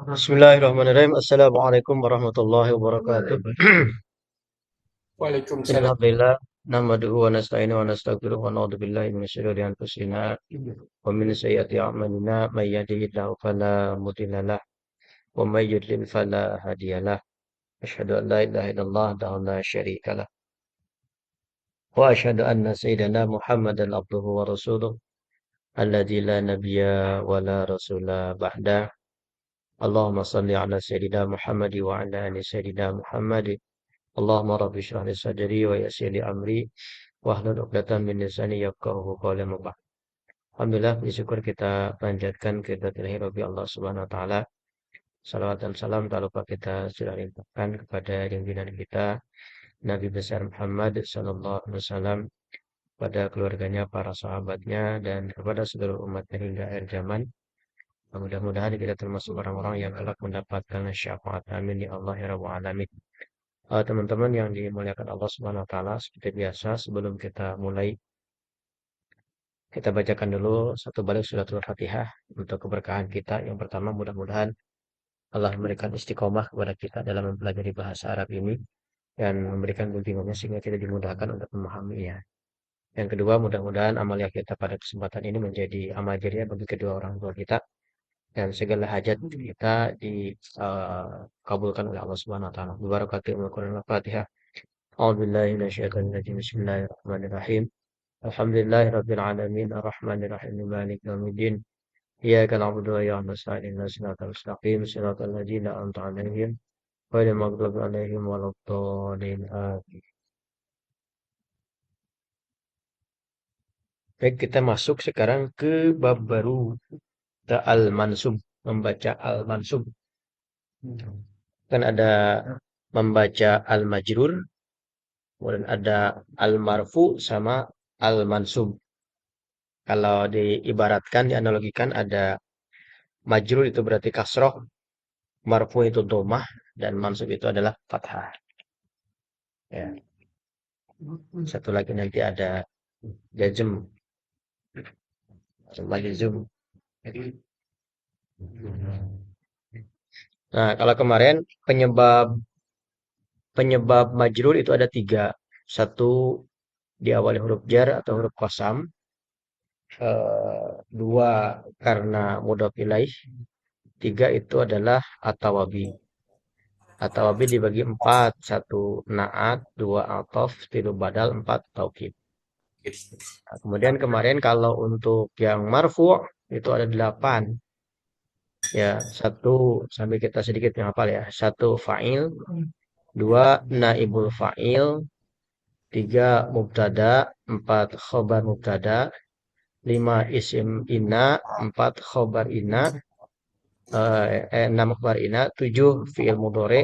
Bismillahirrahmanirrahim. Assalamualaikum warahmatullahi wabarakatuh. Waalaikumsalam. Alhamdulillah. Nahmaduhu wa nasta'inu wa nastaghfiruh wa na'udzu billahi min syururi anfusina wa min sayyiati a'malina may yahdihillahu fala mudilla lahu wa may yudlil fala hadiyalah. Asyhadu an la ilaha illallah wa la syarika lah. Wa asyhadu anna sayyidana Muhammadan abduhu wa rasuluh alladzi la nabiyya wa la rasula ba'da. Allahumma shalli ala sayyidina Muhammad wa ala ali sayyidina Muhammad. Allahumma rabbi shrah li sadri wa yassir li amri wahlul 'uqdatam min lisani yafqahu qawli ma ba'd. Alhamdulillah, bersyukur kita panjatkan kehadirat ilahi Rabbi Allah Subhanahu wa taala. Salawat dan salam tak lupa kita sudah limpahkan kepada junjungan kita Nabi besar Muhammad sallallahu alaihi wasallam, pada keluarganya, para sahabatnya, dan kepada seluruh umatnya hingga akhir zaman. Mudah-mudahan kita termasuk orang-orang yang kelak mendapatkan syafaat. Amin ya Allah ya Rabbal alamin. Teman-teman yang dimuliakan Allah Subhanahu wa taala, seperti biasa sebelum kita mulai, kita bacakan dulu satu balik suratul Fatihah untuk keberkahan kita. Yang pertama, mudah-mudahan Allah memberikan istiqomah kepada kita dalam mempelajari bahasa Arab ini dan memberikan bimbingannya sehingga kita dimudahkan untuk memahaminya. Yang kedua, mudah-mudahan amalia kita pada kesempatan ini menjadi amal jariah bagi kedua orang tua kita dan segala hajat kita dikabulkan oleh Allah Subhanahu wa taala. Barakatuhu Al-Qur'an Al-Fatihah. A'udzubillahi minasyaitonir rajim. Bismillahirrahmanirrahim. Alhamdulillahirabbil alamin arrahmanirrahim maliki yaumiddin. Iyyaka na'budu wa iyyaka nasta'in ihdinas siratal mustaqim siratal ladzina an'amta 'alaihim ghairil maghdubi 'alaihim waladdallin. Amin. Baik, kita masuk sekarang ke bab baru, ke al-mansub, membaca al-mansub. Kan ada membaca al-majrur, kemudian ada al-marfu sama al-mansub. Kalau diibaratkan, dianalogikan, ada majrur itu berarti kasroh, marfu itu domah, dan mansub itu adalah fathah. Ya. Satu lagi nanti ada jazm, majzum. Nah, kalau kemarin penyebab penyebab majrur itu ada tiga. Satu, diawali huruf jar atau huruf qasam. Dua, karena mudhof ilaih. Tiga, itu adalah atawabi. Atawabi dibagi empat. Satu naat, dua atof, tiga badal, empat taukid. Nah, kemudian kemarin kalau untuk yang marfu itu ada delapan. Ya, satu, sambil kita sedikit menghafal ya. Satu fa'il, dua naibul fa'il, tiga mubtada, empat khobar mubtada, lima isim inna, empat khobar inna, enam khobar inna, tujuh fi'il mudhari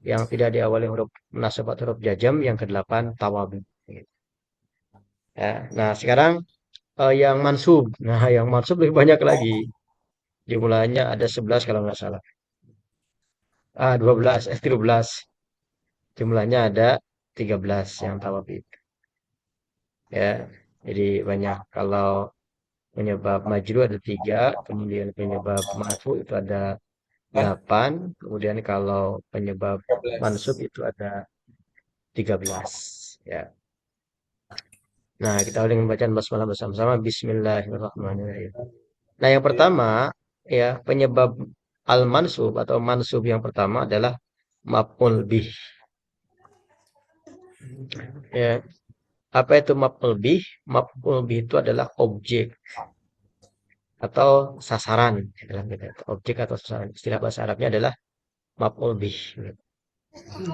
yang tidak diawali huruf nasab atau huruf jazm, yang kedelapan tawabi. Ya, nah sekarang yang mansub. Nah, yang mansub lebih banyak lagi. Jumlahnya ada 11 kalau nggak salah. 12, 13. Jumlahnya ada 13 yang tawabi. Ya, jadi banyak. Kalau penyebab majrur ada 3, kemudian penyebab marfu itu ada Hah? 8, kemudian kalau penyebab mansub 13. itu ada 13. Ya. Nah, kita mulai membacaan basmalah bersama-sama. Bismillahirrahmanirrahim. Nah, yang pertama, ya, penyebab al-mansub atau mansub yang pertama adalah maf'ul bih. Ya, apa itu maf'ul bih? Maf'ul bih itu adalah objek atau sasaran. Objek atau sasaran. Istilah bahasa Arabnya adalah maf'ul bih.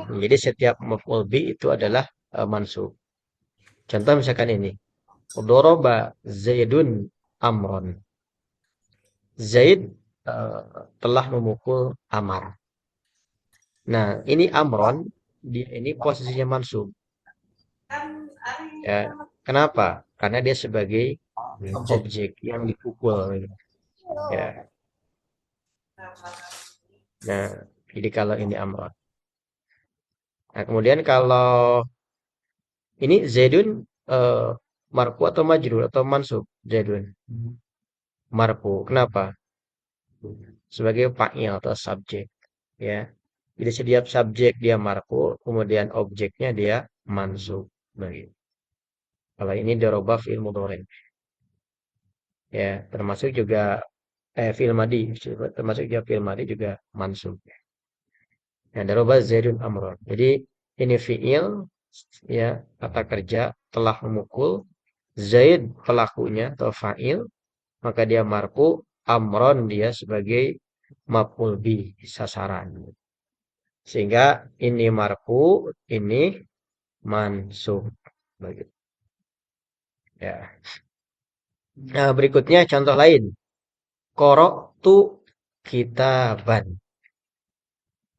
Jadi setiap maf'ul bih itu adalah mansub. Contoh misalkan ini. Doroba Zaidun Amron. Zaid telah memukul Amar. Nah, ini Amron, dia ini posisinya mansub. Ya, kenapa? Karena dia sebagai Objek. objek yang dipukul. Ya, nah, jadi kalau ini Amron. Nah, kemudian kalau ini Zaidun marfu atau majrur atau mansub Zaidun. marfu. Kenapa? Sebagai fa'il atau subjek, ya. Jadi setiap subjek dia marfu, kemudian objeknya dia mansub. Begitu. Kalau ini daraba fi'il mudhari, ya, termasuk juga fi'il madi, termasuk juga fi'il madi juga mansub. Ya, daraba Zaidun amron. Jadi ini fi'il, ya, kata kerja telah memukul Zaid pelakunya atau fa'il, maka dia marfu, amron dia sebagai maf'ul bi, sasaran. Sehingga ini marfu, ini mansub. Begitu. Ya. Nah, berikutnya contoh lain. Qara'tu kitaban.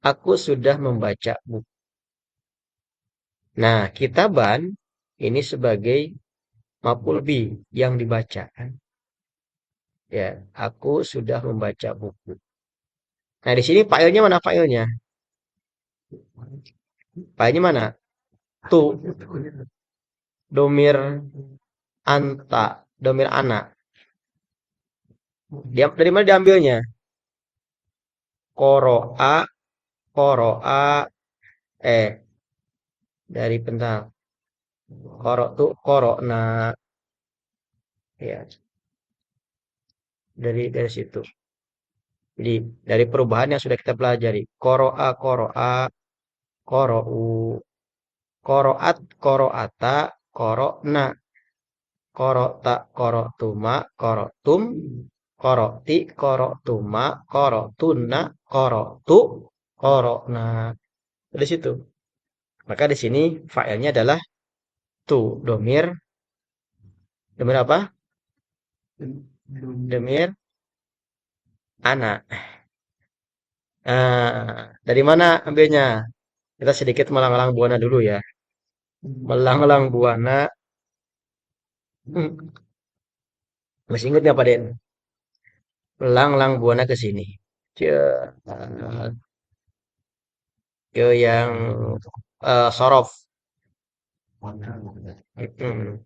Aku sudah membaca buku. Nah, kitaban ini sebagai maf'ul bi yang dibaca. Ya, aku sudah membaca buku. Nah, di sini fa'ilnya mana fa'ilnya? Fa'ilnya mana? Tu, domir anta, domir anak. Dia dari mana diambilnya? Koro'a, koro'a, eh, dari bentar. Koro tuh, koro, nah, ya, dari situ. Jadi, dari perubahan yang sudah kita pelajari. Koro'a, koro'a, koro'u, koro'at, koro'ata, koro'na, koro'ta, koro'tuma, koro'tum, koro'ti, koro'tuma, koro'tunna, koro'tu, koro'na. Dari situ. Maka di sini failnya adalah tu, domir, domir apa? Domir anak. Dari mana ambilnya? Kita sedikit melang-lang buana dulu ya. Melang-lang buana. Hmm, masih ingat nggak Pak Den? Melang-lang buana ke sini. Ke, ke yang sorof. Hmm,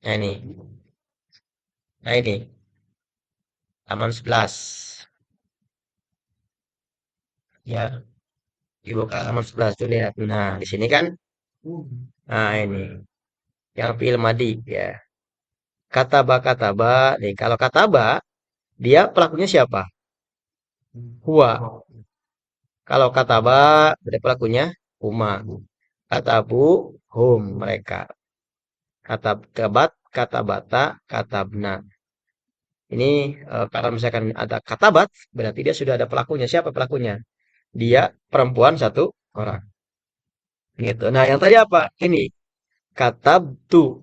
nah ini. Nah ini. Halaman 11. Ya, dibuka halaman 11 tuh lihat. Nah, di sini kan. Nah, ini. Yang fi'il madi ya. Kataba. Nih, kalau kataba, dia pelakunya siapa? Huwa. Kalau kataba, berarti pelakunya huma. Katabu, hum, mereka. Kabat, katabata, katabna. Ini kalau misalkan ada katabat, berarti dia sudah ada pelakunya. Siapa pelakunya? Dia perempuan satu orang. Gitu. Nah, yang tadi apa? Ini katabtu.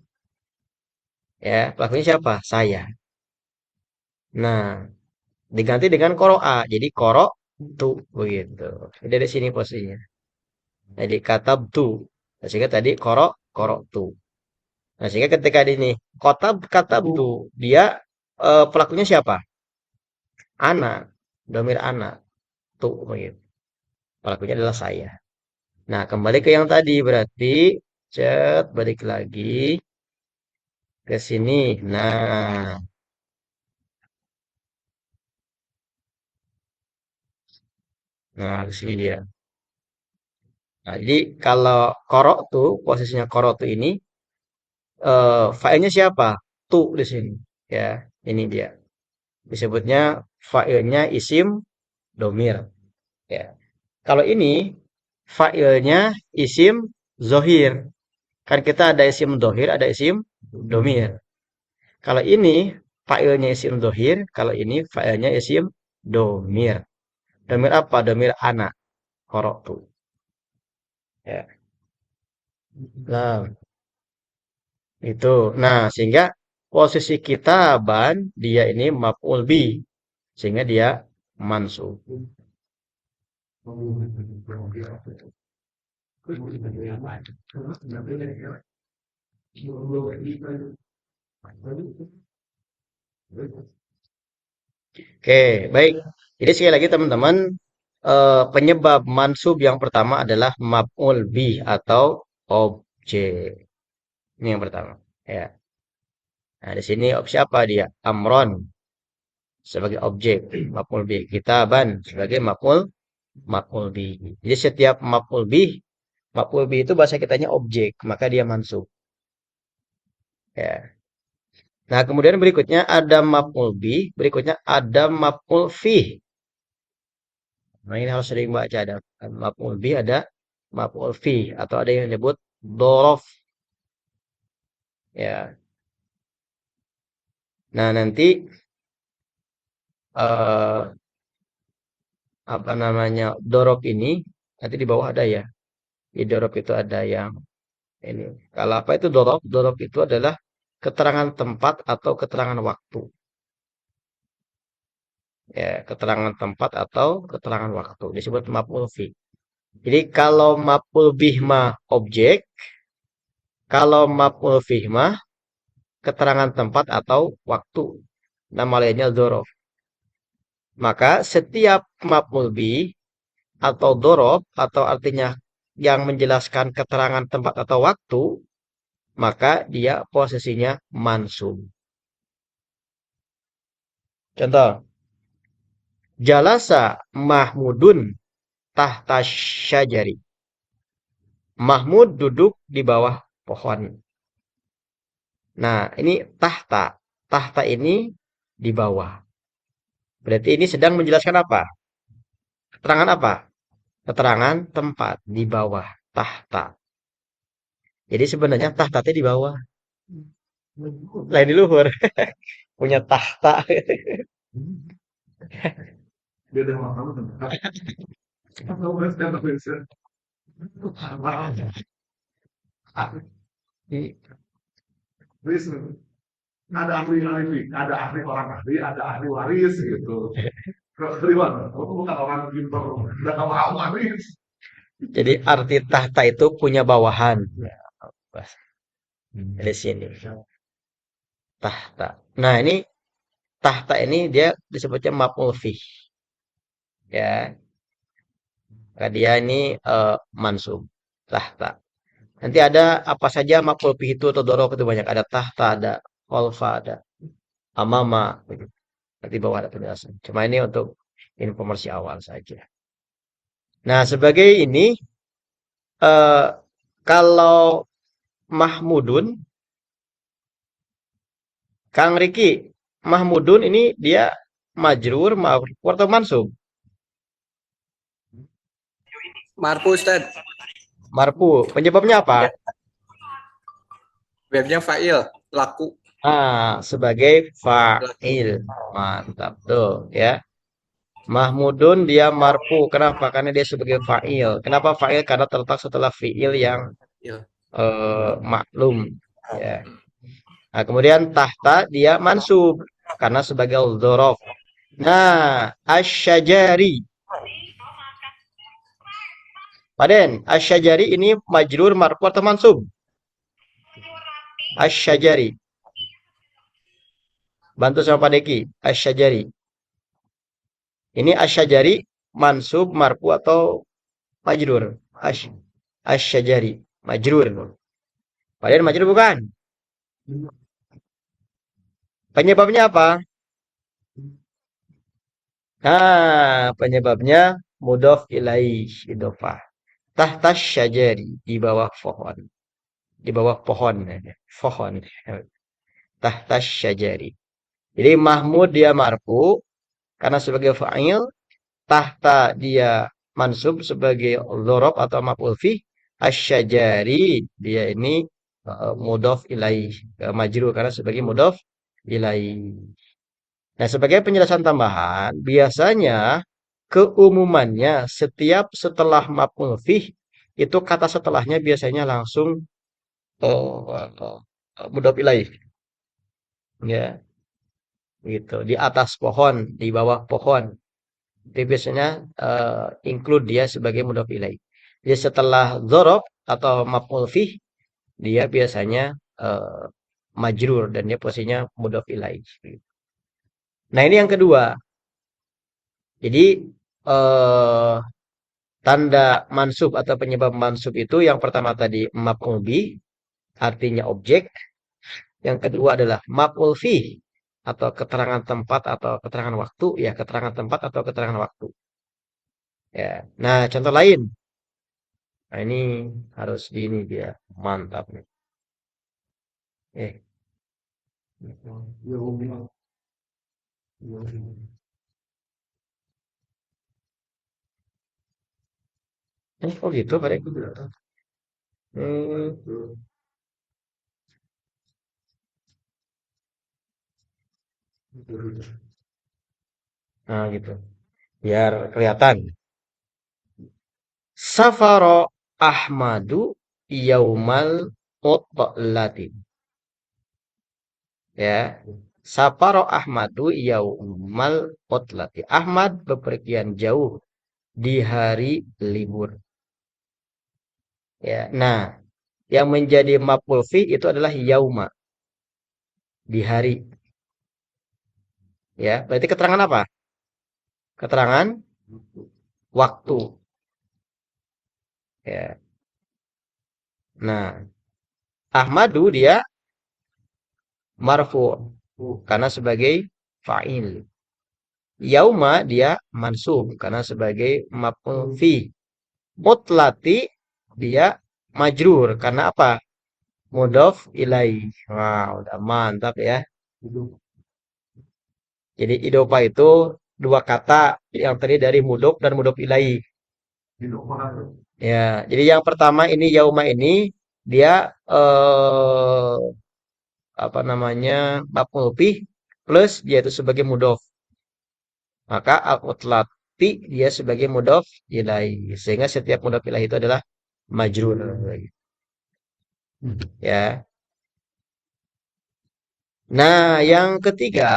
Ya, pelakunya siapa? Saya. Nah, diganti dengan koroa. Jadi koro tu begitu. Jadi dari sini posisinya. Jadi katabtu. Nah, sehingga tadi koro tu. Nah, sehingga ketika ini katabtu, dia pelakunya siapa? Anak, domir anak, tu begitu. Pelakunya adalah saya. Nah, kembali ke yang tadi berarti balik lagi ke sini. Nah, di sini dia. Nah, jadi kalau korok tuh posisinya korok tuh ini failnya siapa? Tu di sini. Ya, ini dia. Disebutnya failnya isim domir. Ya. Kalau ini failnya isim zohir. Kan kita ada isim dohir, ada isim domir. Kalau ini failnya isim dohir, kalau ini failnya isim domir. Domir apa? Domir anak. Korok tuh. Ya. Nah, itu. Nah, sehingga posisi kita ban dia ini maf'ul bi, sehingga dia mansub. Oke, baik. Jadi sekali lagi teman-teman, penyebab mansub yang pertama adalah maf'ul bih atau objek. Ini yang pertama. Ya. Nah, di sini opsi apa dia? Amron sebagai objek maf'ul bih, kitaban sebagai maf'ul bih. Jadi setiap maf'ul bih itu bahasa kitanya objek, maka dia mansub. Ya. Nah, kemudian berikutnya ada maf'ul bih, berikutnya ada maf'ul fih. Nah, ini harus sering baca, ada maf'ul bih, ada maf'ul fih, atau ada yang disebut dorof. Ya. Nah, nanti eh, apa namanya, dorof ini nanti di bawah ada ya. Di dorof itu ada yang ini. Kalau apa itu dorof? Dorof itu adalah keterangan tempat atau keterangan waktu. Ya, keterangan tempat atau keterangan waktu disebut maf'ul fi. Jadi kalau maf'ul bih mah objek, kalau maf'ul fih mah keterangan tempat atau waktu. Nama lainnya dzaraf. Maka setiap maf'ul bih atau dzaraf atau artinya yang menjelaskan keterangan tempat atau waktu, maka dia posisinya mansub. Contoh, jalasa Mahmudun tahta syajari. Mahmud duduk di bawah pohon. Nah, ini tahta. Tahta ini di bawah. Berarti ini sedang menjelaskan apa? Keterangan apa? Keterangan tempat di bawah tahta. Jadi sebenarnya tahta itu di bawah. Lain di luhur. Punya tahta. Dia udah makan belum? Tahu kan sekarang bisa. Wis, ada ahli orang ahli, ada ahli waris gitu. Riwan, kamu bukan orang pintar, udah kamu waris. Jadi arti tahta itu punya bawahan. Ya, pas. Dari sini. Tahta. Nah, ini tahta ini dia disebutnya maf'ul fih. Ya, maka dia ini mansub. Tahta. Nanti ada apa saja maf'ul bih itu atau dorof itu banyak. Ada tahta, ada khalfa, ada amama. Begitu. Nanti bawah ada penjelasan. Cuma ini untuk informasi awal saja. Nah, sebagai ini, eh, kalau Mahmudun, Kang Riki, Mahmudun ini dia majrur, marfu atau mansub? Marfu Ustaz. Marfu. Penyebabnya apa? Ya. Webnya fa'il, laku. Ah, sebagai fa'il. Mantap tuh ya. Mahmudun dia marfu. Kenapa? Karena dia sebagai fa'il. Kenapa fa'il? Karena terletak setelah fi'il yang Ya. maklum. Ya. Nah, kemudian tahta dia mansub. Karena sebagai dzaraf. Nah, asyajari. Paden, asyajari ini majrur marfu atau mansub? Asyajari. Bantu sama Pak Deki. Asyajari. Ini asyajari mansub marfu atau majrur? Asyajari. Majrur. Paden majrur bukan? Penyebabnya apa? Nah, penyebabnya mudhof ilaih idhofah. Tahta syajari di bawah pohon. Di bawah pohon. Pohon. Tahta syajari. Jadi Mahmud dia marfu karena sebagai fa'il, tahta dia mansub sebagai dzaraf atau maf'ul fi, asyajari dia ini mudhof ilaih, majrur karena sebagai mudhof ilaih. Nah, sebagai penjelasan tambahan, biasanya keumumannya setiap setelah maf'ul fi itu kata setelahnya biasanya langsung mudhof ilaih. Ya, gitu. Di atas pohon, di bawah pohon. Itu biasanya include dia sebagai mudhof ilaih. Jadi setelah dzaraf atau maf'ul fih dia biasanya majrur dan dia posisinya mudhof ilaih. Nah, ini yang kedua. Jadi eh, tanda mansub atau penyebab mansub itu yang pertama tadi maf'ul bih, artinya objek. Yang kedua adalah maf'ul fi atau keterangan tempat atau keterangan waktu, ya keterangan tempat atau keterangan waktu. Ya. Nah, contoh lain. Nah, ini harus di ini dia mantap nih. Eh, oh gitu, Pak. Hmm, nah gitu. Biar kelihatan. Safaro Ahmadu yaumal utlatin. Ya. Safaro Ahmadu yaumal utlati. Ahmad bepergian jauh di hari libur. Ya. Nah, yang menjadi maf'ul fi itu adalah yauma, di hari. Ya, berarti keterangan apa? Keterangan waktu. Ya. Nah, Ahmadu dia marfu karena sebagai fa'il. Yauma dia mansub karena sebagai maf'ul fi. Mutlati dia majrur karena apa? Mudhof ilaih. Wah, udah mantap ya. Jadi idopa itu dua kata yang terdiri dari mudhof dan mudhof ilaih. Ya, jadi yang pertama ini yauma ini dia apa namanya? Maf'ul bih plus dia itu sebagai mudhof. Maka al-mutlaqi dia sebagai mudhof ilaih. Sehingga setiap mudhof ilaih itu adalah majrur. Ya. Nah, yang ketiga,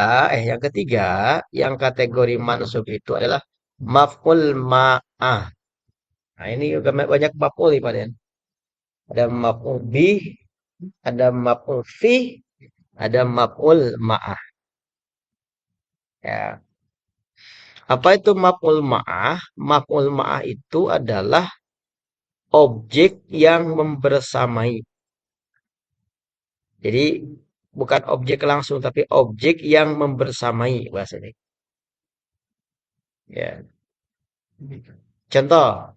yang kategori mansub itu adalah maf'ul ma'ah. Nah, ini juga banyak maf'ul nih, Pak Den. Ada maf'ul bih, ada maf'ul fi, ada maf'ul ma'ah. Ya. Apa itu maf'ul ma'ah? Maf'ul ma'ah itu adalah objek yang membersamai. Jadi bukan objek langsung tapi objek yang membersamai bahasanya. Ya. Contoh,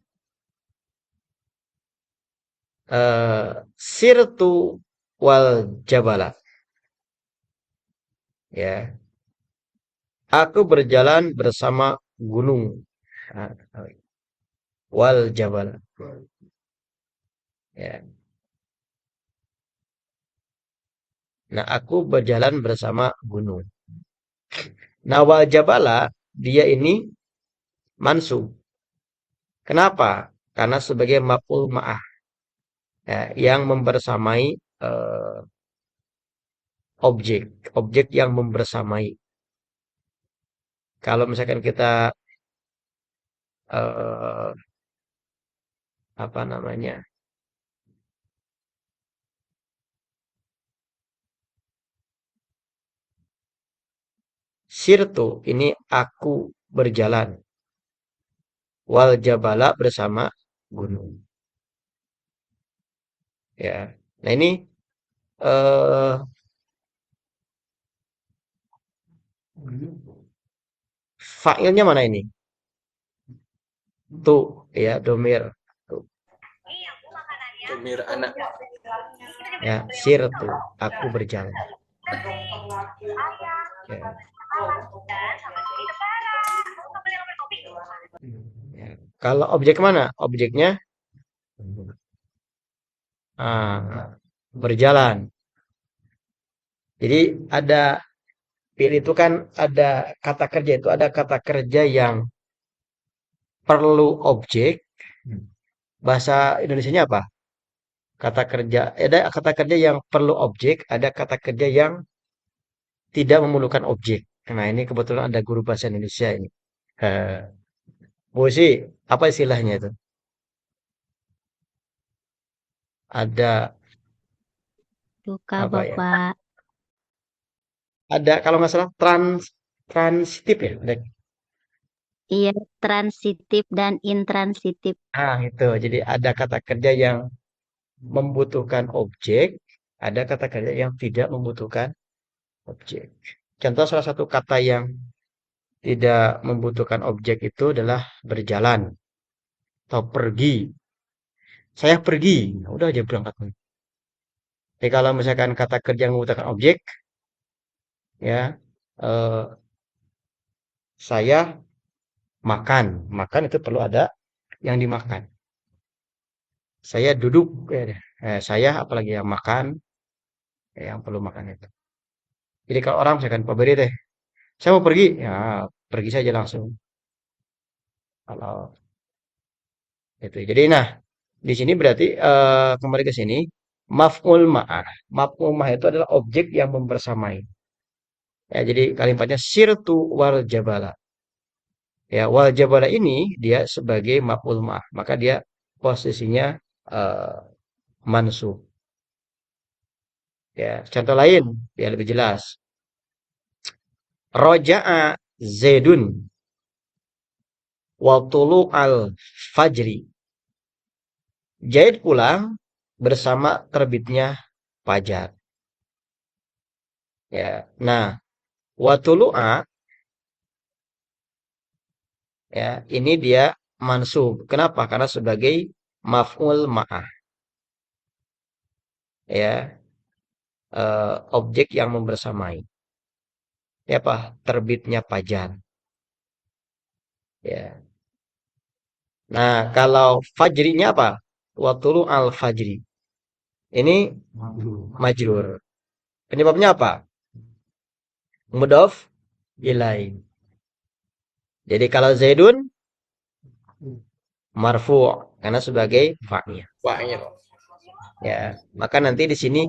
sirtu wal jabala. Ya, aku berjalan bersama gunung. Nah, wal jabala. Ya. Nah, aku berjalan bersama gunung. Nah, wal jabala dia ini mansub. Kenapa? Karena sebagai maf'ul ma'ah, ya, yang membersamai eh, objek, objek yang membersamai. Kalau misalkan kita eh, apa namanya? Sirtu ini aku berjalan. Wal jabala bersama gunung. Ya. Nah, ini eh fa'ilnya mana ini? Tuh, ya, domir. Tuh. Domir anak. Ya, sirtu, aku berjalan. Ya. Ya. Kalau objek mana? Objeknya berjalan. Jadi ada pilih itu kan ada kata kerja itu ada kata kerja yang perlu objek. Bahasa Indonesianya apa? Kata kerja. Ada kata kerja yang perlu objek, ada kata kerja yang tidak memerlukan objek. Nah, ini kebetulan ada guru bahasa Indonesia ini. Eh, Bu sih, apa istilahnya itu? Ada Suka apa ya? Bapak. Ada kalau nggak salah transitif ya. Iya, transitif dan intransitif. Itu. Jadi ada kata kerja yang membutuhkan objek, ada kata kerja yang tidak membutuhkan objek. Contoh salah satu kata yang tidak membutuhkan objek itu adalah berjalan atau pergi. Saya pergi, nah, udah aja berangkat. Tapi kalau misalkan kata kerja yang membutuhkan objek, ya, eh, saya makan. Makan itu perlu ada yang dimakan. Saya duduk, saya apalagi yang makan, yang perlu makan itu. Jadi kalau orang misalkan Pak Beri deh, saya mau pergi, ya pergi saja langsung. Kalau itu. Jadi nah, di sini berarti kembali ke sini maf'ul ma'ah. Maf'ul ma'ah itu adalah objek yang membersamai. Ya, jadi kalimatnya sirtu wal jabala. Ya, wal jabala ini dia sebagai maf'ul ma'ah. Maka dia posisinya eh, mansub. Ya, contoh lain ya lebih jelas. Roja'a Zaidun wa tulu al fajri. Zaid pulang bersama terbitnya fajar. Ya. Nah, wa tulu'a ya, ini dia mansub. Kenapa? Karena sebagai maf'ul ma'ah. Ya, objek yang membersamai. Ya apa? Terbitnya fajar. Ya. Nah, kalau fajrinya apa? Wa tulu al fajri. Ini majrur. Penyebabnya apa? Mudhof ilaih. Jadi kalau Zaidun marfu' karena sebagai fa'il. Fa'il. Ya, maka nanti di sini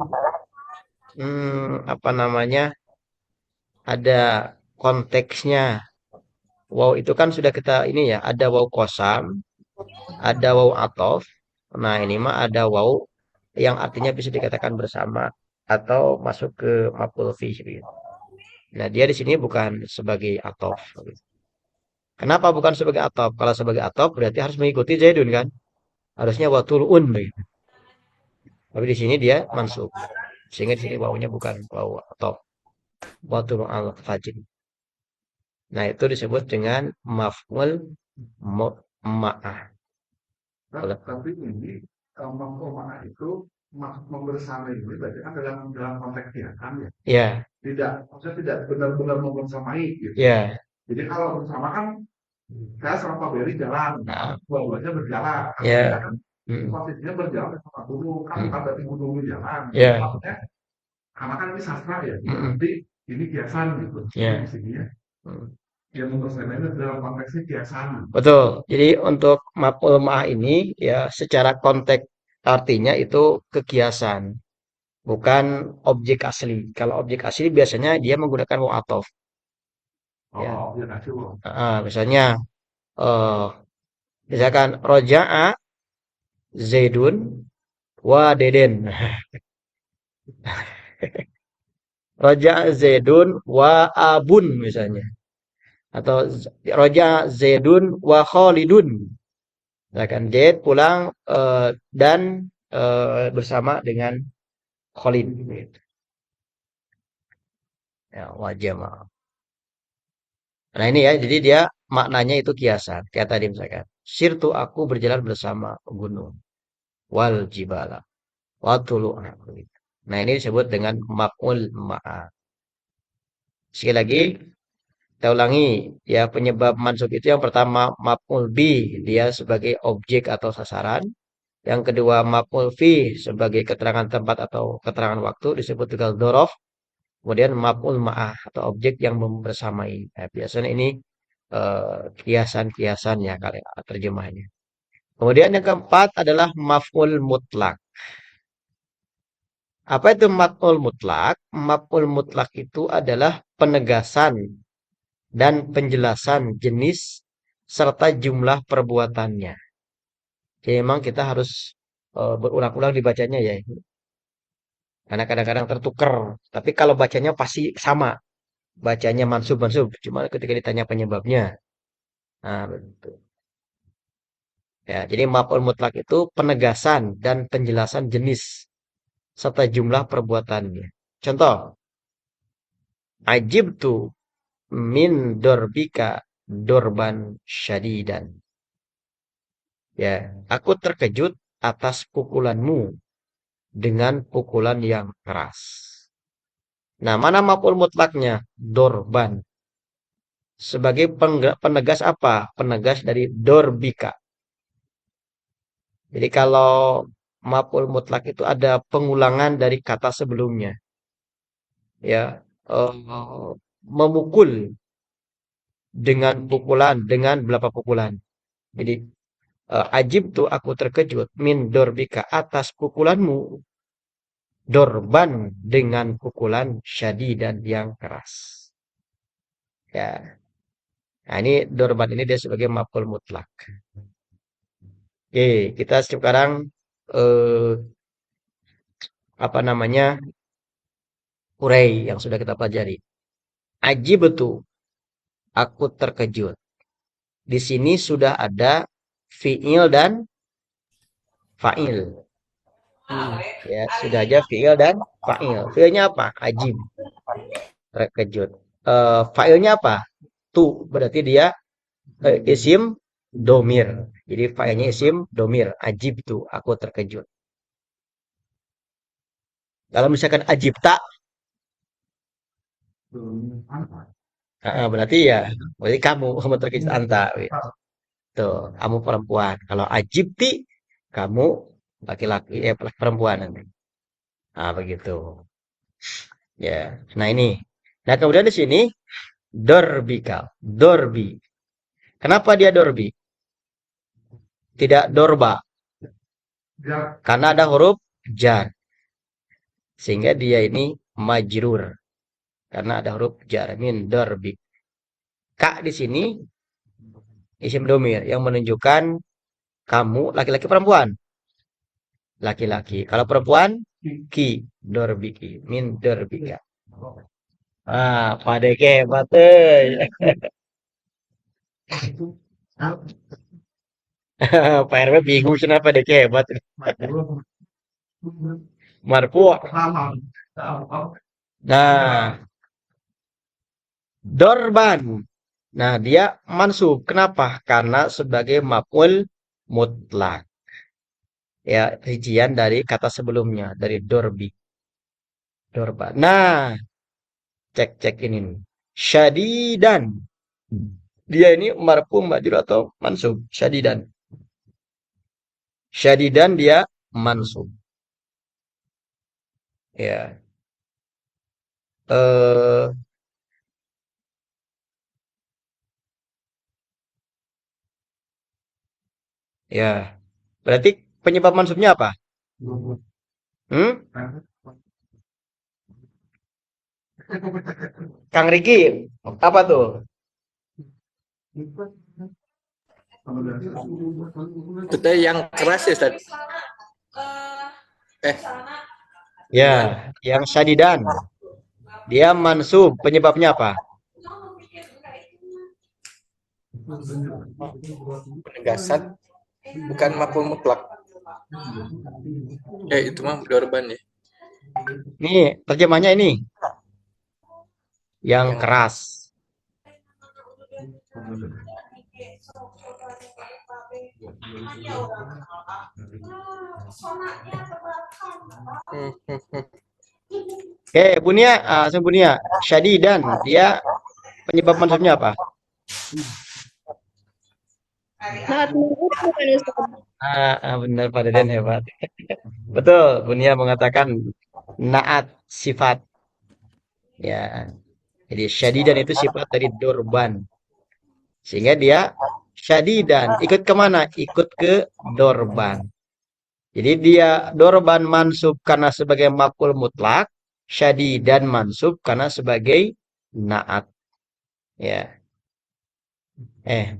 apa namanya? Ada konteksnya. Wow itu kan sudah kita ini ya, ada wow kosam, ada wow atof. Nah, ini mah ada wow yang artinya bisa dikatakan bersama atau masuk ke maf'ul fi'il gitu. Nah, dia di sini bukan sebagai atof. Kenapa bukan sebagai atop? Kalau sebagai atop berarti harus mengikuti Zaidun kan? Harusnya watulun begitu. Tapi di sini dia mansub. Sehingga di sini wawunya bukan wawu atop. Watul al fajr. Nah, itu disebut dengan maf'ul ma'ah. Tapi ini mengkoma itu maksud membersamai ini berarti kan dalam konteks kan ya. Ya. Tidak, maksudnya tidak benar-benar membersamai gitu. Ya. Jadi kalau bersama kan saya sama Pak Beri jalan, dua-duanya berjalan. Ya. Kan posisinya berjalan sama gunung kan bukan berarti gunungnya jalan. Ya. Maksudnya karena kan ini sastra ya, berarti ini kiasan gitu. Ya. Di sini ya. Yang membersamai itu dalam konteksnya kiasan. Betul. Jadi untuk maf'ul ma'ah ini ya secara konteks artinya itu kekiasan, bukan objek asli. Kalau objek asli biasanya dia menggunakan waw atof. Ya. Oh, ya kasih loh. Misalnya eh misalkan roja'a Zaidun wa Deden. Roja'a Zaidun wa Abun misalnya. Atau Roja'a Zaidun wa Khalidun. Misalkan Zaid pulang dan bersama dengan Khalid. Gitu. Ya, wajah maaf. Nah ini ya, jadi dia maknanya itu kiasan. Kayak tadi misalkan, sirtu aku berjalan bersama gunung. Wal jibala. Watulu aku. Nah ini disebut dengan maf'ul ma'ah. Sekali lagi, kita ulangi. Ya penyebab mansub itu yang pertama maf'ul bi. Dia sebagai objek atau sasaran. Yang kedua maf'ul fi sebagai keterangan tempat atau keterangan waktu disebut dengan dzaraf. Kemudian maf'ul ma'ah atau objek yang membersamai. Nah, biasanya ini kiasan-kiasan ya kali terjemahnya. Kemudian yang keempat adalah maf'ul mutlak. Apa itu maf'ul mutlak? Maf'ul mutlak itu adalah penegasan dan penjelasan jenis serta jumlah perbuatannya. Jadi memang kita harus berulang-ulang dibacanya ya. Karena kadang-kadang tertukar. Tapi kalau bacanya pasti sama. bacanya mansub. Cuma ketika ditanya penyebabnya. Nah, betul. Ya, jadi maf'ul mutlak itu penegasan dan penjelasan jenis serta jumlah perbuatannya. Contoh, ajibtu min dorbika dorban syadidan. Ya, aku terkejut atas pukulanmu dengan pukulan yang keras. Nah, mana maf'ul mutlaknya? Dorban. Sebagai penegas apa? Penegas dari dorbika. Jadi kalau maf'ul mutlak itu ada pengulangan dari kata sebelumnya. Ya, memukul dengan pukulan, dengan berapa pukulan. Jadi ajib tuh aku terkejut min dorbika atas pukulanmu. Dorban dengan pukulan syadidan yang keras. Ya. Nah, ini dorban ini dia sebagai maf'ul mutlak. Oke, kita sekarang eh, apa namanya? Urai yang sudah kita pelajari. Ajib betul, aku terkejut. Di sini sudah ada fiil dan fa'il. Ya, sudah aja fiil dan fa'il. Fiilnya apa? Ajib, terkejut. Fa'ilnya apa? Tu, berarti dia isim domir. Jadi fa'ilnya isim domir. Ajib tu, aku terkejut. Kalau misalkan ajib tak, berarti ya, berarti kamu terkejut anta. Tuh, kamu perempuan. Kalau ajib ti, kamu laki-laki, perempuan nanti. Nah, begitu. Ya. Nah, ini. Nah, kemudian di sini dorbika, dorbi. Kenapa dia dorbi? Tidak dorba. Karena ada huruf jar. Sehingga dia ini majrur. Karena ada huruf jar. Min dorbi. Kak di sini isim domir yang menunjukkan kamu laki-laki perempuan. Laki-laki. Kalau perempuan ki dorbiki min dorbika. Pada hebat Pak RW bingung kenapa dek hebat. Marfu. Nah, dorban. Nah, dia mansub. Kenapa? Karena sebagai maf'ul mutlak. Ya, rincian dari kata sebelumnya, dari dorbi. Dorban. Nah, cek ini nih. Syadidan. Dia ini marfu majrur atau mansub? Syadidan. Syadidan dia mansub. Ya. Eh ya. Berarti penyebab mansubnya apa? Hmm? Kang Riki, apa tuh? Itu yang keras ya, Ustaz. Ya, yang syadidan. Dia mansub. Penyebabnya apa? Penegasan bukan maf'ul mutlak. Itu mah dorban ya. Nih, terjemahnya ini. Yang keras. Oke, Bunia, Bunia. Syadidan, dia penyebab mansubnya apa? Benar Pak Deden hebat. Betul, Bunia mengatakan naat sifat. Ya. Jadi syadidan itu sifat dari dorban. Sehingga dia syadidan. Ikut kemana? Ikut ke dorban. Jadi dia dorban mansub karena sebagai maf'ul mutlak. Syadidan mansub karena sebagai naat. Ya.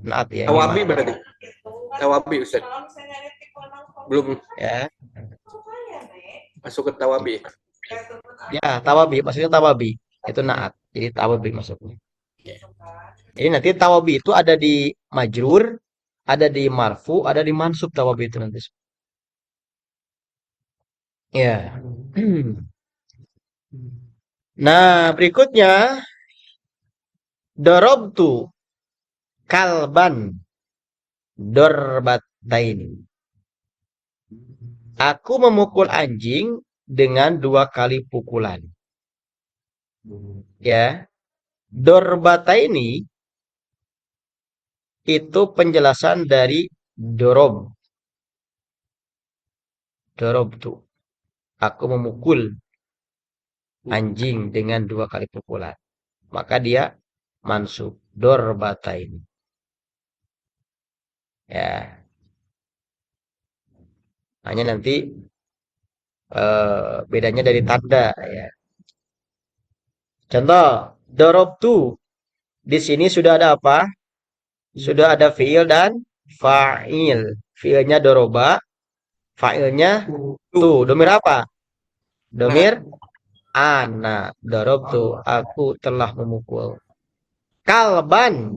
Naat ya. Tawabi berarti. Tawabi Ustaz. Belum Ya. masuk ke tawabi. Ya, tawabi. Maksudnya tawabi. Itu naat. Jadi tawabi masuknya. Jadi nanti tawabi itu ada di majrur, ada di marfu, ada di mansub tawabi itu nanti. Ya. Nah, berikutnya darabtu kalban dorbatain. Aku memukul anjing dengan 2 kali pukulan. Ya. Dorbataini itu penjelasan dari dorob. Dorob tuh. Aku memukul anjing dengan 2 kali pukulan. Maka dia mansub. Dorbataini. Ya. Hanya nanti bedanya dari tanda ya. Contoh, dorob tuh. Di sini sudah ada apa? Sudah ada fiil dan fa'il. Fiilnya doroba, fa'ilnya tuh. Domir apa? Domir ana. Dorob tuh. Aku telah memukul. Kalban.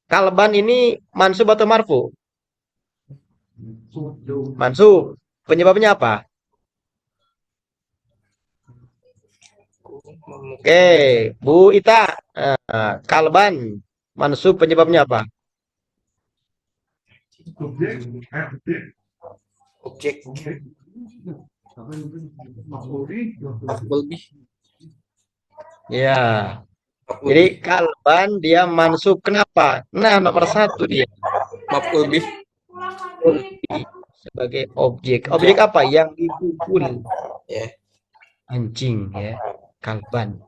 Kalban ini mansub atau marfu? Mansub. Penyebabnya apa? Oke, Bu Ita. Kalban. Mansub penyebabnya apa? Objek maf'ul bih. Ya. Jadi kalban dia mansub. Kenapa? Nah, nomor 1 dia. Maf'ul bih Sebagai objek. Objek apa? Yang dipukul. ya. Anjing ya. Kalban.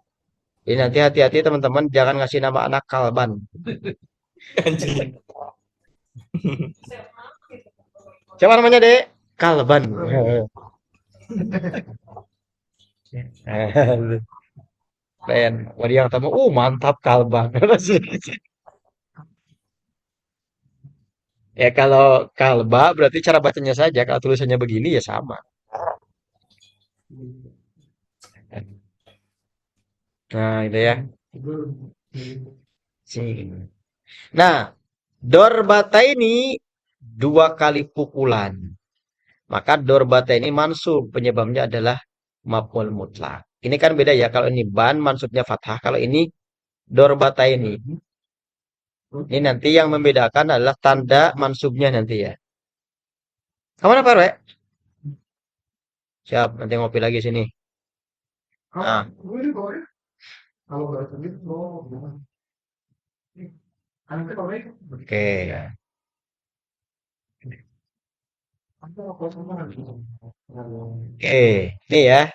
Jadi nanti hati-hati teman-teman. Jangan ngasih nama anak kalban. Anjing. Siapa namanya, Dek? Kalban. Ben, wadi yang tamu, mantap kalban. Ya kalau kalba berarti cara bacanya saja. Kalau tulisannya begini ya sama. Nah, itu ya. Nah, dorbata ini 2 kali pukulan. Maka dorbata ini mansub. Penyebabnya adalah maf'ul mutlak. Ini kan beda ya. Kalau ini ban mansubnya fathah. Kalau ini dorbata ini. Ini nanti yang membedakan adalah tanda mansubnya nanti ya. Kamu apa, Rek? Siap, nanti ngopi lagi sini. Nah, oke. Oke, ini ya.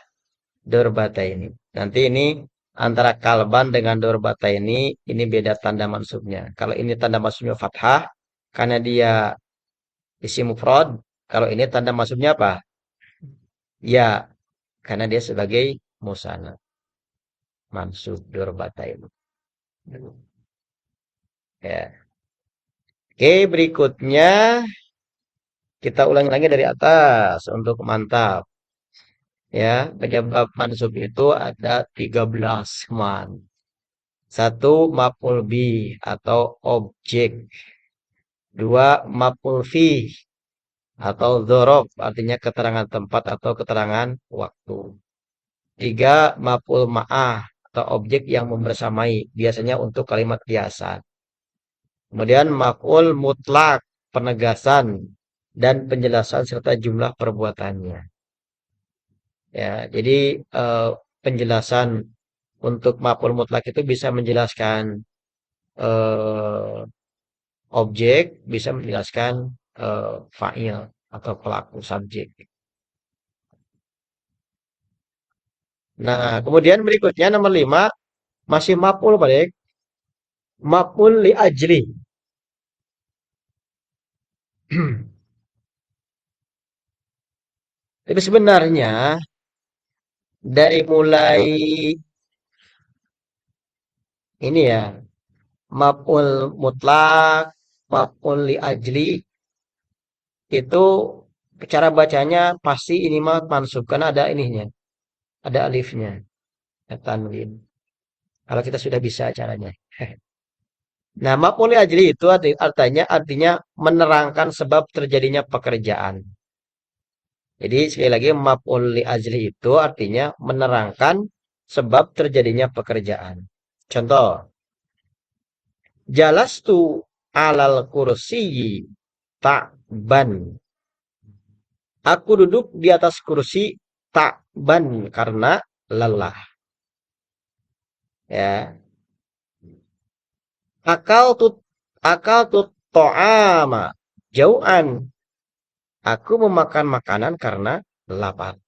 Dorbata ini. Nanti ini antara kalban dengan dorbata ini beda tanda mansubnya. Kalau ini tanda mansubnya fathah, karena dia isim mufrad. Kalau ini tanda mansubnya apa? Ya, karena dia sebagai musanna. Mansub dorbata ini. Ya. Oke, berikutnya kita ulangi lagi dari atas untuk mantap. Ya, penyebab mansub itu ada 13 man. 1 maf'ul bih atau objek. 2 maf'ul fi atau dzaraf artinya keterangan tempat atau keterangan waktu. 3 maf'ul ma'ah atau objek yang membersamai biasanya untuk kalimat kiasan. Kemudian maf'ul mutlak penegasan dan penjelasan serta jumlah perbuatannya. Ya, jadi penjelasan untuk maf'ul mutlak itu bisa menjelaskan eh, objek, bisa menjelaskan fa'il atau pelaku subjek. Nah, kemudian berikutnya nomor 5 masih maf'ul Pak Dek. Maf'ul li ajli. Tapi sebenarnya dari mulai ini ya, maf'ul mutlak, maf'ul li ajli itu cara bacanya pasti ini mah mansub karena ada ininya, ada alifnya. Tanwin. Kalau kita sudah bisa caranya. Nah, maf'ul li ajli itu artinya menerangkan sebab terjadinya pekerjaan. Jadi sekali lagi maf'ul li ajli itu artinya menerangkan sebab terjadinya pekerjaan. Contoh, jalastu alal kursiyyi ta'ban. Aku duduk di atas kursi ta'ban karena lelah. Ya, akal tut to'ama jau'an. Aku memakan makanan karena lapar.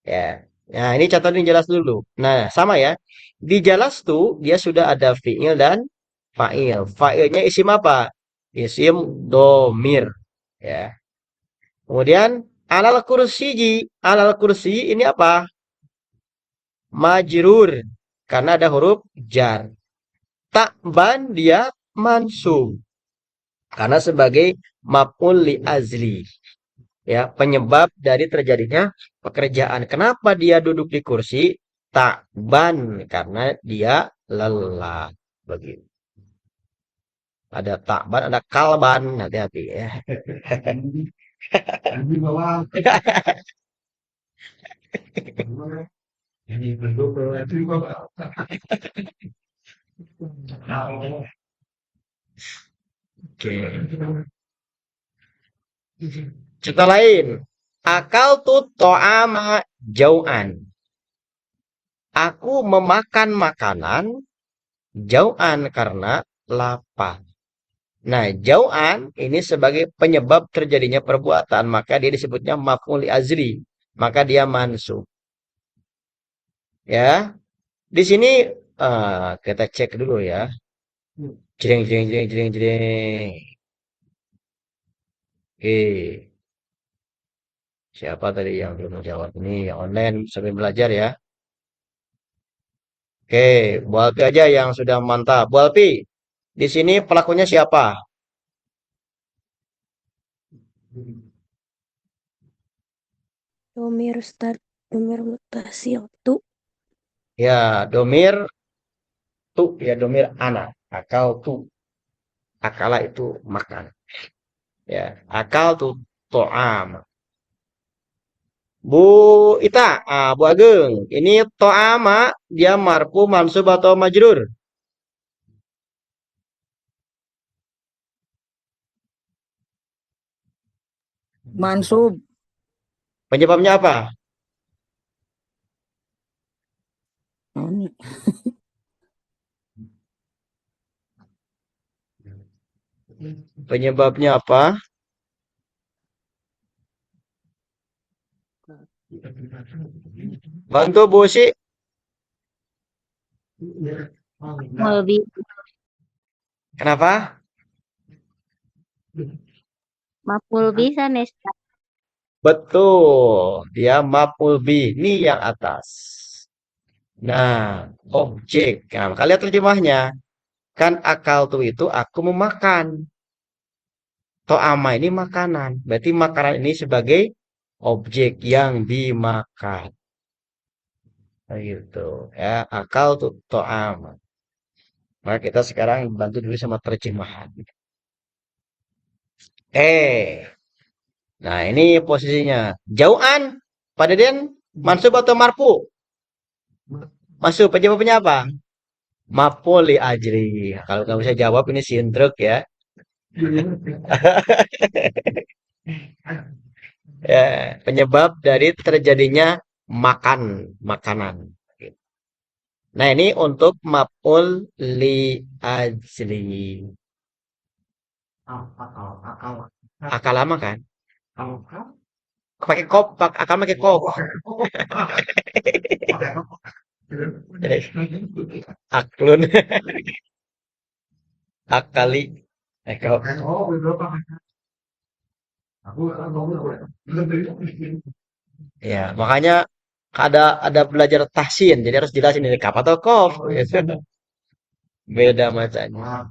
Ya. Nah, ini catatan jelas dulu. Nah, sama ya. Di jelas tuh dia sudah ada fi'il dan fa'il. Fa'ilnya isim apa? Isim domir. Ya. Kemudian alal kursiyi. Alal kursi ini apa? Majrur. Karena ada huruf jar. Takban dia mansub. Karena sebagai maf'ul li azli. Ya, penyebab dari terjadinya pekerjaan. Kenapa dia duduk di kursi? Takban, karena dia lelah. Begitu. Ada takban, ada kalban. Hati-hati ya. Ini bawah. Ini bentuk itu bawah. Oke. Contoh lain. Akal tu to'ama jau'an. Aku memakan makanan jau'an karena lapar. Nah, jau'an ini sebagai penyebab terjadinya perbuatan. Maka dia disebutnya maf'ul li azli. Maka dia mansub. Ya, di sini kita cek dulu ya. Jreng, jreng, jreng, jreng, jreng. Oke. Siapa tadi yang belum menjawab? Ini yang online sambil belajar ya. Oke, Bu Alpi aja yang sudah mantap. Bu Alpi, di sini pelakunya siapa? Domir Ustaz, domir mutasil tu. Ya, domir tu, ya domir anak. Akal tu. Akala itu makan. Ya, akal tu to'am. Bu Ita, Bu Ageng, ini to'ama dia marfu mansub atau majrur? Mansub. Penyebabnya apa? Ini. Penyebabnya apa? Bantu Bu Si. Lebih Kenapa? maf'ul bisa nih. Ustaz. Betul, dia maf'ul bih. Ini yang atas. Nah, objek. Nah, kalian terjemahnya. Kan akal tuh itu aku memakan. To'ama ini makanan. Berarti makanan ini sebagai objek yang dimakan. Nah, gitu. Ya, akal tuh to'ama. Maka kita sekarang bantu dulu sama terjemahan. Nah ini posisinya. Jauhan. Pada den mansub atau marfu? Masuk. Penyebabnya apa? Mapoli ajri. Kalau kamu bisa jawab ini sintruk ya. Ya, penyebab dari terjadinya makanan. Nah, ini untuk maf'ul li ajli. Akal. Akal lama kan? Akal. Pakai kop, akal pakai kop. Aklun, akali. Kop. Oh, berapa? Aku Ya, makanya ada belajar tahsin, jadi harus jelasin ini kap atau kof. Gitu. Beda macamnya.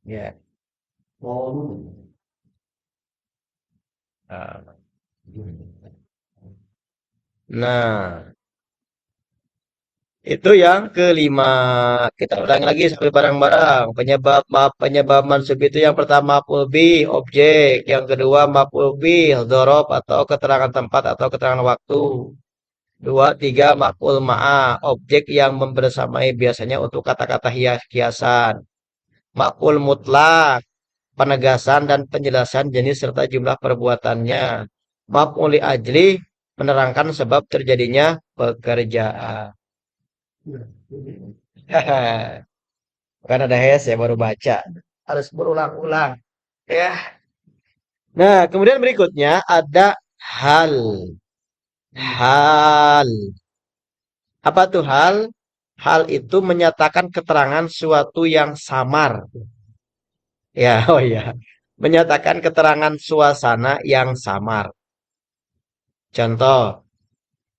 Ya. Ah. Nah, itu yang kelima. Kita ulang lagi sampai barang-barang. Penyebab mansub itu yang pertama maf'ul bih, objek. Yang kedua maf'ul bih, dzaraf atau keterangan tempat atau keterangan waktu. Dua, tiga, maf'ul ma'ah, objek yang membersamai biasanya untuk kata-kata hiasan. Maf'ul mutlak, penegasan dan penjelasan jenis serta jumlah perbuatannya. Maf'ul li ajli, menerangkan sebab terjadinya pekerjaan. Bukan ada hes ya baru baca. Harus berulang-ulang. Ya. Nah, kemudian berikutnya ada hal. Hal. Apa tuh hal? Hal itu menyatakan keterangan suatu yang samar. Ya, oh ya. Menyatakan keterangan suasana yang samar. Contoh,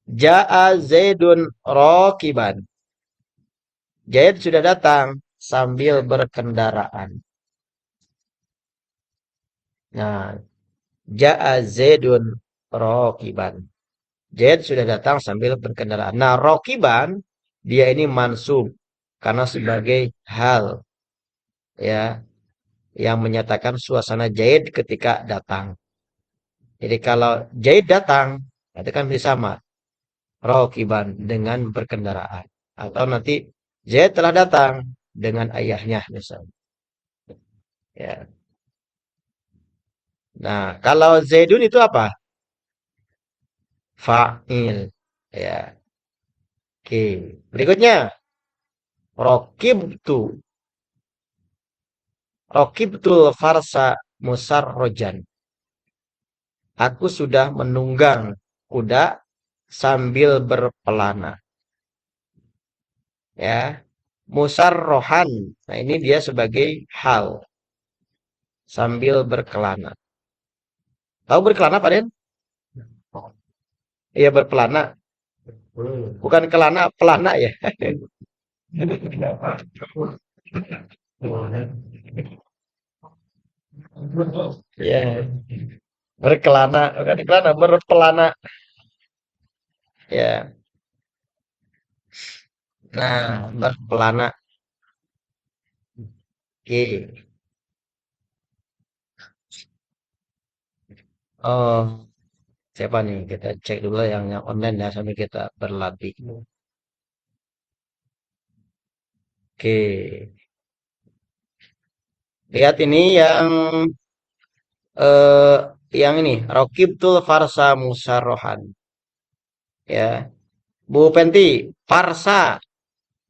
Ja'a Zaidun rokiban. Zaid sudah datang sambil berkendaraan. Nah, Ja'a Zaidun rokiban. Zaid sudah datang sambil berkendaraan. Nah, rokiban, dia ini mansub. Karena sebagai hal. Ya, yang menyatakan suasana Zaid ketika datang. Jadi kalau Zaid datang, itu kan bisa sama. Rokiban dengan berkendaraan. Atau nanti Zaid telah datang dengan ayahnya misalnya. Ya. Nah, kalau Zaidun itu apa? Fa'il. Ya. Oke. Berikutnya, rokibtu. Rokibtul farsa musarrojan. Aku sudah menunggang kuda sambil berpelana. Ya. Musarrohan. Nah, ini dia sebagai hal. Sambil berkelana. Tahu berkelana, Pak Den? Iya, berpelana. Bukan kelana, pelana ya. Ya, berkelana, bukan kelana, berpelana. Ya. Nah, berpelana. Oke. Oh, siapa nih? Kita cek dulu yang online ya sambil kita berlatih. Oke. Lihat ini eh yang ini, Rokibtul Farsa Musarrohan. Ya. Bu Penti, Farsa.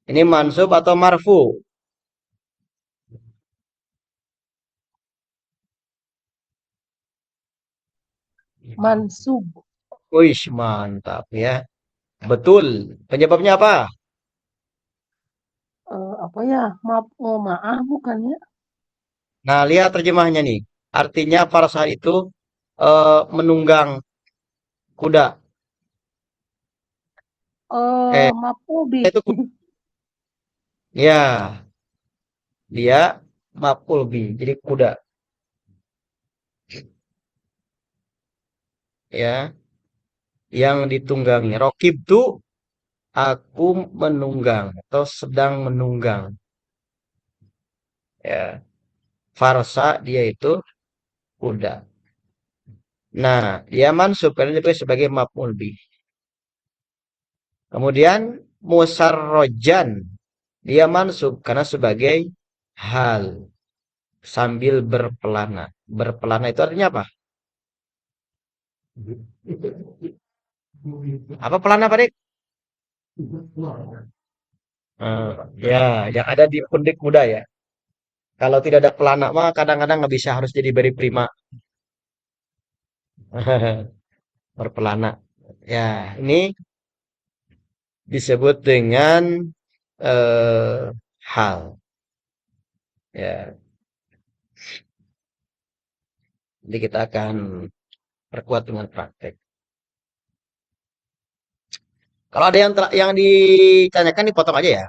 Ini mansub atau marfu? Mansub. Wih, mantap ya. Betul. Penyebabnya apa? Apa ya? Maaf, oh, maaf bukan ya? Nah, lihat terjemahnya nih. Artinya farsa itu menunggang kuda. Mapubi. Itu ya, dia maf'ul bi. Jadi kuda ya yang ditunggangi. Rokib tuh aku menunggang atau sedang menunggang. Ya, farsa dia itu kuda. Nah, dia mansub karena disebut sebagai maf'ul bi. Kemudian musarrojan dia mansub karena sebagai hal sambil berpelana. Berpelana itu artinya apa? Apa pelana, Pak Dik? Ya, yang ada di pundik kuda ya. Kalau tidak ada pelana mah kadang-kadang nggak bisa harus jadi beri prima. Berpelana. Ya, ini disebut dengan hal. Ya, jadi kita akan perkuat dengan praktek. Kalau ada yang ditanyakan dipotong aja ya.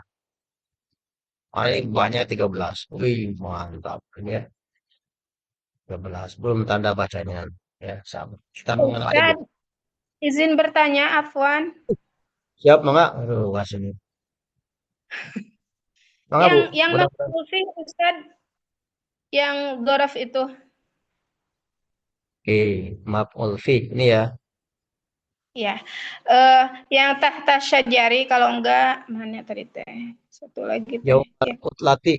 Oh, ini banyak 13. Wih, mantap. Ini ya, 13. Belum tanda bacanya. Ya, sama. Kita mengenal aja. Ustaz, Izin bertanya, Afwan. Siap, Mangga? Aduh, wah sini. Mangga, Bu. Yang Mudah-mudahan. maf'ul fi, Ustaz, yang dhorof itu. Oke, maf'ul fi ini ya. Ya. Yang tahta syajari, kalau enggak, mana tadi teh? Satu lagi teh. Yaumal Ya. utlati.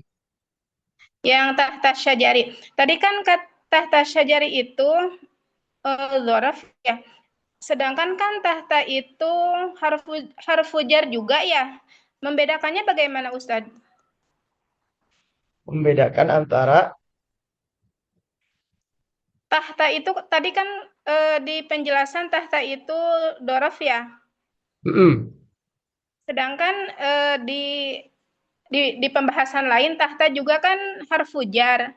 Yang tahta syajari. Tadi kan tahta syajari itu dhorof ya. Sedangkan kan tahta itu harfu jar juga ya. Membedakannya bagaimana, Ustaz? Membedakan antara Tahta itu tadi kan di penjelasan tahta itu dhorof ya. mm-mm. Sedangkan di pembahasan lain tahta juga kan harfu jar.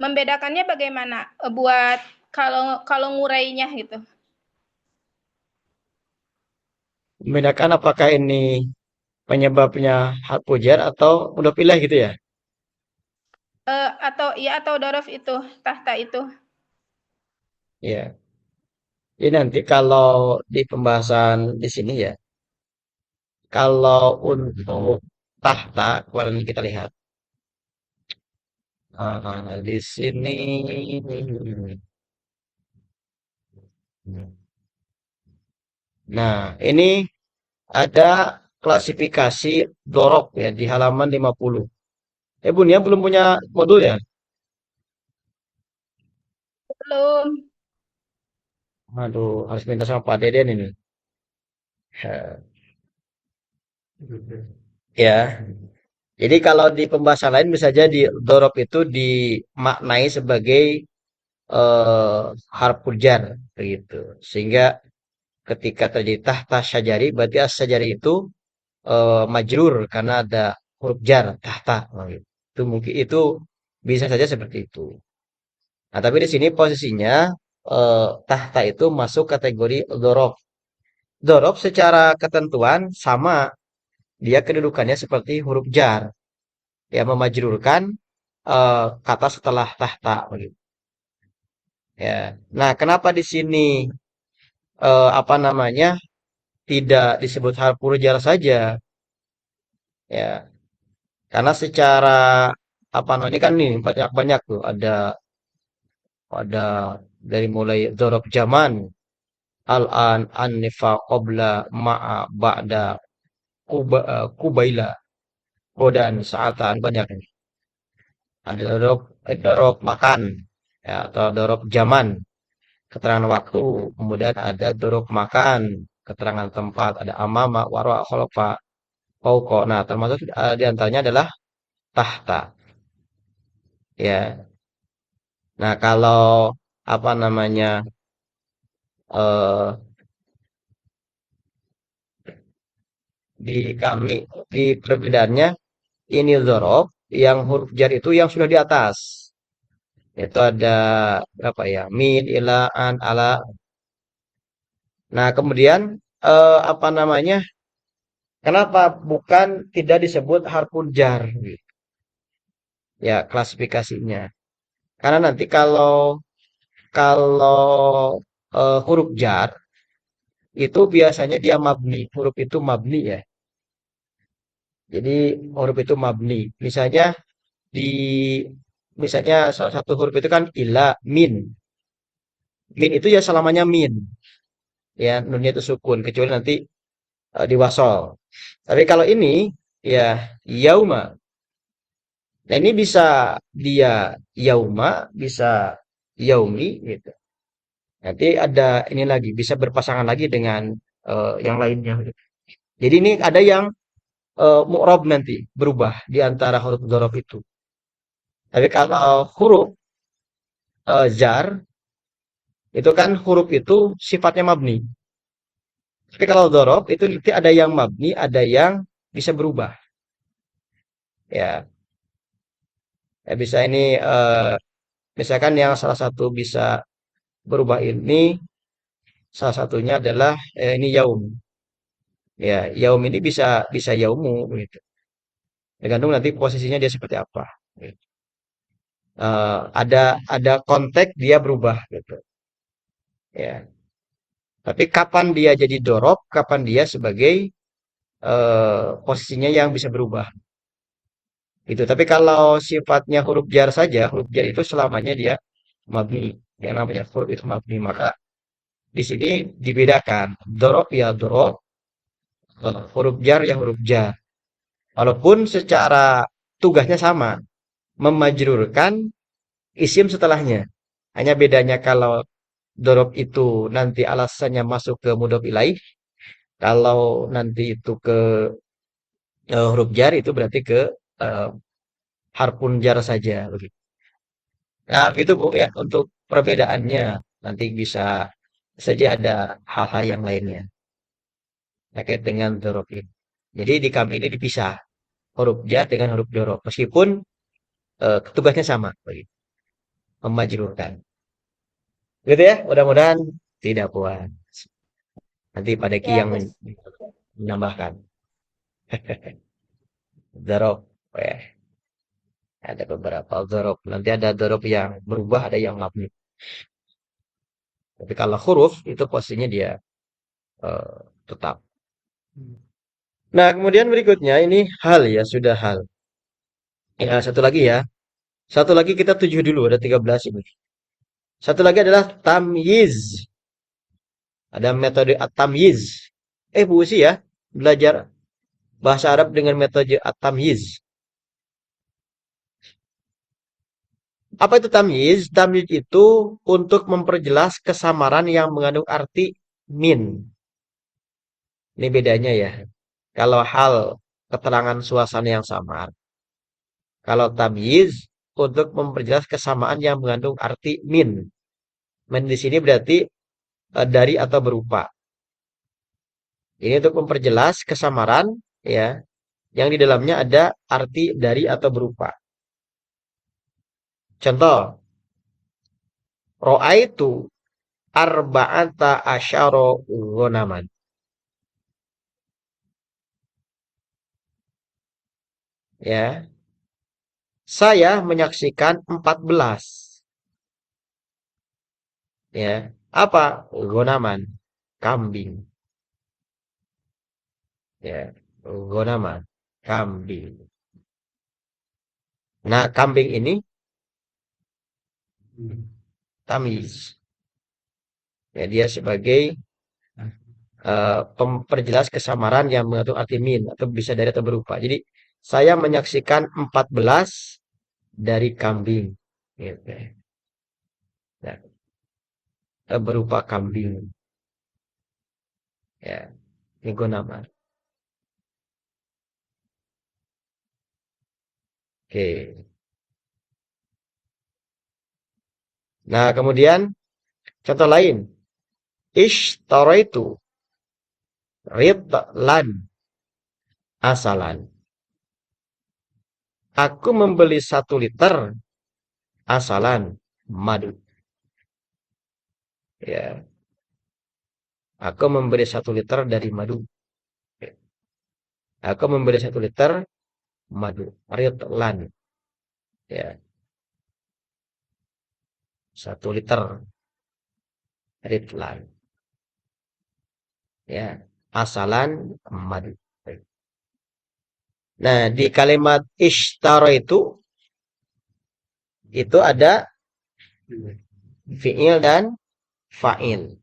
Membedakannya bagaimana buat kalau ngurainya gitu? Membedakan apakah ini penyebabnya harfu jar atau udah pilih gitu ya? Atau dhorof itu tahta itu. Ya. Jadi nanti kalau di pembahasan di sini ya, kalau untuk tahta, kemarin kita lihat. Di sini, nah ini ada klasifikasi dorok ya di halaman 50. Bun ya belum punya modul ya? Belum. Aduh, harus minta sama Pak Deden ini. Ya, jadi kalau di pembahasan lain bisa jadi dorok itu dimaknai sebagai eh, harfu jar gitu. Sehingga ketika terjadi tahta syajari berarti as-syajari itu majrur karena ada huruf jar tahta. Nah, gitu. Itu mungkin itu bisa saja seperti itu. Nah, tapi di sini posisinya tahta itu masuk kategori dzaraf. Dzaraf secara ketentuan sama, dia kedudukannya seperti huruf jar, ya memajrurkan kata setelah tahta begitu. Ya. Nah, kenapa di sini apa namanya tidak disebut harfu jar saja? Ya, karena secara apa namanya ini kan nih banyak-banyak tuh ada dari mulai dzaraf zaman, al-an, an-nifa, qabla, ma'a, ba'da, kubaila, dan saatan banyak ini. Ada dzaraf makan ya atau dzaraf zaman, keterangan waktu, kemudian ada dzaraf makan, keterangan tempat, ada amama, wara, khalfa, fauqa. Nah, termasuk di antaranya adalah tahta ya. Nah, kalau apa namanya eh di kami di perbedaannya ini dzaraf yang huruf jar itu yang sudah di atas. Itu ada berapa ya? Min, ila, an, ala. Nah, kemudian apa namanya? Kenapa bukan tidak disebut harful jar gitu. Ya, klasifikasinya. Karena nanti kalau huruf jar itu biasanya dia mabni, huruf itu mabni ya. Jadi huruf itu mabni. Di misalnya salah satu huruf itu kan ila, min. Min itu ya selamanya min. Ya, nunnya itu sukun kecuali nanti diwasol. Tapi kalau ini ya yauma. Nah, ini bisa dia yauma, bisa yaumi gitu. Nanti ada ini lagi bisa berpasangan lagi dengan yang lainnya. Jadi ini ada yang mu'rab nanti berubah di antara huruf dzaraf itu. Tapi kalau huruf jar itu kan huruf itu sifatnya mabni. Tapi kalau dzaraf itu nanti ada yang mabni, ada yang bisa berubah. Ya, ya bisa ini misalkan yang salah satu bisa berubah ini salah satunya adalah ini yaum. Ya, yaum ini bisa bisa yaumu gitu. Tergantung nanti posisinya dia seperti apa. Gitu. Ada konteks dia berubah gitu. Ya. Tapi kapan dia jadi dorob, kapan dia sebagai posisinya yang bisa berubah. Gitu. Tapi kalau sifatnya huruf jar saja, huruf jar itu selamanya dia mabni. Yang namanya huruf itu mabni. Maka di sini dibedakan. Dorob ya dorob, huruf jar ya huruf jar. Walaupun secara tugasnya sama, memajrurkan isim setelahnya. Hanya bedanya kalau dorob itu nanti alasannya masuk ke mudhof ilaih, kalau nanti itu ke huruf jar itu berarti ke eh, harfun jar saja begitu. Nah, itu Bu ya untuk perbedaannya. Nanti bisa saja ada hal-hal yang lainnya terkait dengan dorob ini. Jadi di kami ini dipisah huruf jar dengan huruf dorob meskipun tugasnya sama begitu, memajrurkan. Gitu ya, mudah-mudahan tidak puas. Nanti Pak Deki Ya, yang Gus. menambahkan. Dorob, ya, ada beberapa dorob. Nanti ada dorob yang berubah, ada yang mabni. Tapi kalau huruf itu posisinya dia tetap. Nah, kemudian berikutnya ini hal ya, sudah hal. Ya, satu lagi ya. Satu lagi kita tujuh dulu, ada 13 ini. Satu lagi adalah tamyiz. Ada metode at-tamyiz. Bu Usi ya, belajar bahasa Arab dengan metode at-tamyiz. Apa itu tamyiz? Tamyiz itu untuk memperjelas kesamaran yang mengandung arti min. Ini bedanya ya. Kalau hal keterangan suasana yang samar. Kalau tamyiz untuk memperjelas kesamaan yang mengandung arti min. Min di sini berarti dari atau berupa. Ini untuk memperjelas kesamaran ya yang di dalamnya ada arti dari atau berupa. Contoh, ro'aitu arba'ata asyara ghonaman. Ya, saya menyaksikan 14. Ya, apa? Ghonaman, kambing. Ya, ghonaman, kambing. Nah, kambing ini tamyiz. Ya, dia sebagai pemperjelas kesamaran yang mengandung arti min atau bisa dari atau berupa. Jadi saya menyaksikan 14 dari kambing. Gitu. Ya, berupa kambing. Ya, ini nama. Oke. Nah, kemudian contoh lain. Ishtaraitu ridlan asalan. Aku membeli 1 liter asalan madu. Ya, aku membeli 1 liter dari madu. Aku membeli 1 liter madu. Ridlan. Ya, 1 liter ridlan. Ya, asalan madu. Nah, di kalimat ishtara itu ada fi'il dan fa'il.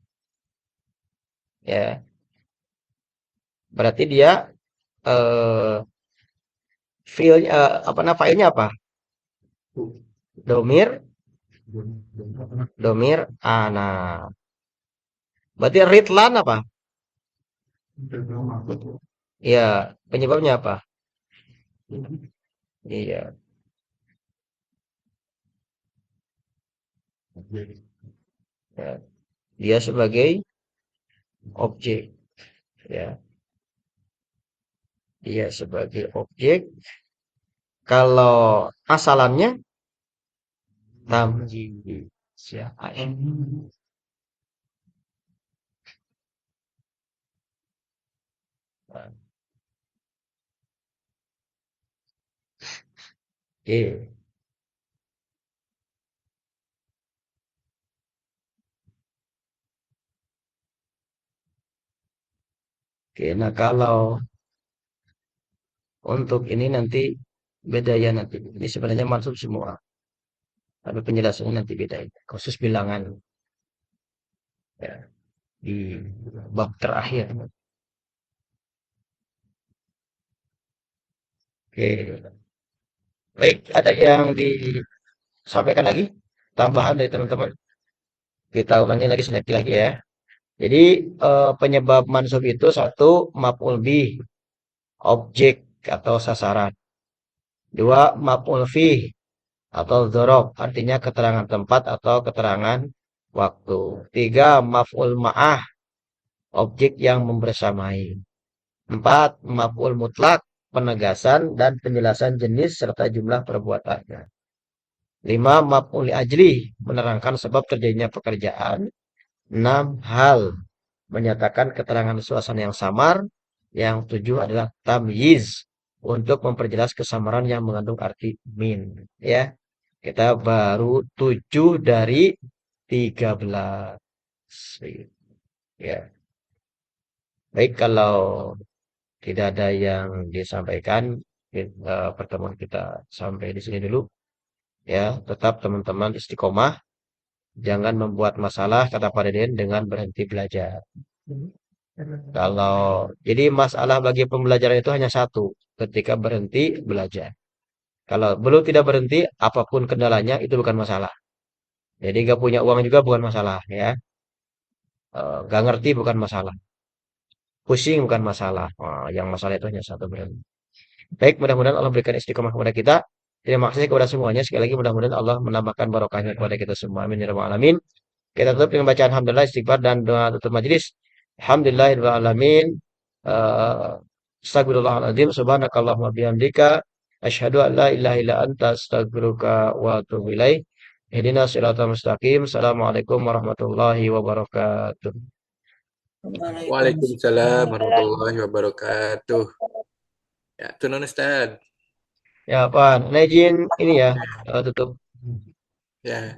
Ya. Berarti dia fi'il apa nama fa'ilnya apa? Domir ana. Berarti ridlan apa? Ya, penyebabnya apa? Iya. Ya. Dia sebagai objek. Ya. Dia sebagai objek. Kalau asalannya tamyiz. Ya. Oke. Oke, nah kalau untuk ini nanti beda ya nanti. Ini sebenarnya mansub semua. Tapi penjelasannya nanti beda ya. Khusus bilangan ya, di bab terakhir. Oke. Baik, ada yang disampaikan lagi? Tambahan dari teman-teman? Kita ulangi lagi sedikit lagi ya. Jadi penyebab mansub itu satu maf'ul bih, objek atau sasaran. Dua maf'ul fih atau dzaraf, artinya keterangan tempat atau keterangan waktu. Tiga maf'ul ma'ah, objek yang membersamai. Empat maf'ul mutlak, penegasan dan penjelasan jenis serta jumlah perbuatannya. Lima maf'ul ajli, menerangkan sebab terjadinya pekerjaan. Enam hal, menyatakan keterangan suasana yang samar. Yang tujuh adalah tamyiz, untuk memperjelas kesamaran yang mengandung arti min. Ya, kita baru 7 dari 13. Ya, baik kalau tidak ada yang disampaikan, pertemuan kita sampai di sini dulu. Ya, tetap teman-teman istiqomah, jangan membuat masalah kata Pak Deden dengan berhenti belajar. Kalau jadi masalah bagi pembelajaran itu hanya satu, ketika berhenti belajar. Kalau belum tidak berhenti, apapun kendalanya itu bukan masalah. Jadi gak punya uang juga bukan masalah ya. Gak ngerti bukan masalah. Pusing bukan masalah. Wah, yang masalah itu hanya satu berhenti. Baik, mudah-mudahan Allah berikan istiqomah kepada kita. Terima kasih kepada semuanya. Sekali lagi mudah-mudahan Allah menambahkan barokahnya kepada kita semua. Amin ya rabbal alamin. Kita tutup dengan bacaan alhamdulillah, istighfar dan doa tutup majelis. Alhamdulillahirabbil alamin. Astagfirullahaladzim. Subhanakallahumma bihamdika. Asyhadu an la ilaha illa anta astaghfiruka wa atubu ilaik. Ihdinas siratal mustaqim. Assalamualaikum warahmatullahi wabarakatuh. Waalaikumsalam warahmatullahi wabarakatuh. Ya, tunun Ustaz. Ya, Pak. Nah, izin ini ya, tutup. Ya.